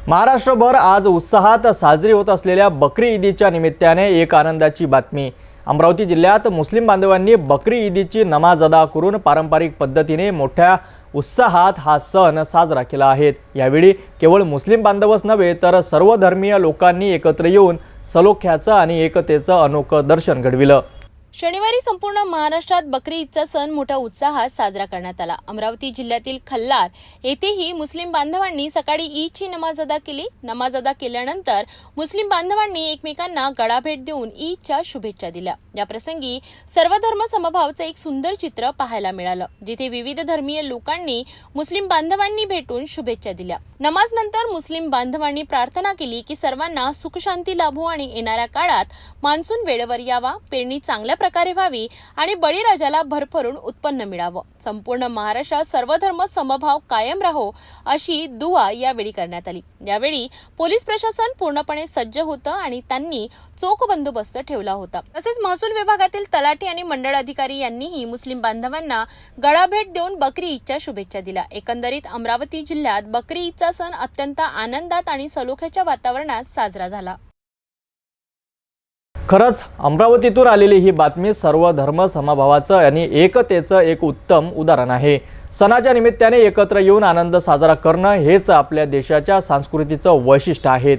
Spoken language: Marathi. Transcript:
महाराष्ट्रभर आज उत्साहात साजरी होत असलेल्या बकरी ईदच्या निमित्ताने एक आनंदाची बातमी। अमरावती जिल्ह्यात मुस्लिम बांधवांनी बकरी ईदची नमाज अदा करून पारंपरिक पद्धतीने मोठ्या उत्साहात हा सण साजरा केला आहे। यावेळी केवळ मुस्लिम बांधवच नव्हे तर सर्व धर्मीय लोकांनी एकत्र येऊन सलोख्याचं आणि एकतेचं अनोखं दर्शन घडविलं। शनिवारी संपूर्ण महाराष्ट्रात बकरी ईदचा सण मोठ्या उत्साहात साजरा करण्यात आला। अमरावती जिल्ह्यातील खल्लार येथेही मुस्लिम बांधवांनी सकाळी ईदची नमाज अदा केली। नमाज अदा केल्यानंतर मुस्लिम बांधवांनी एकमेकांना गळाभेट देऊन ईदच्या शुभेच्छा दिल्या। या प्रसंगी सर्व धर्म समभावाचं एक सुंदर चित्र पाहायला मिळालं, जिथे विविध धर्मीय लोकांनी मुस्लिम बांधवांनी भेटून शुभेच्छा दिल्या। नमाज नंतर मुस्लिम बांधवांनी प्रार्थना केली की सर्वांना सुखशांती लाभो आणि येणाऱ्या काळात मान्सून वेळेवर यावा, पेरणी चांगल्या प्रकारे व्हावी आणि बळीराजाला भरभरून उत्पन्न मिळावं। संपूर्ण महाराष्ट्रात सर्व धर्म समभाव कायम राहो अशी दुआ यावेळी करण्यात आली। यावेळी पोलीस प्रशासन पूर्णपणे सज्ज होतं आणि त्यांनी चोख बंदोबस्त ठेवला होता। तसेच महसूल विभागातील तलाठी आणि मंडळ अधिकारी यांनीही मुस्लिम बांधवांना गळाभेट देऊन बकरी ईदच्या शुभेच्छा दिल्या। एकंदरीत अमरावती जिल्ह्यात बकरी ईदचा सण अत्यंत आनंदात आणि सलोख्याच्या वातावरणात साजरा झाला। खरंच अमरावतीतून आलेली ही बातमी सर्व धर्म समभावाचं आणि एकतेचं एक उत्तम उदाहरण आहे। सणाच्या निमित्ताने एकत्र येऊन आनंद साजरा करणं हेच आपल्या देशाच्या संस्कृतीचं वैशिष्ट्य आहे।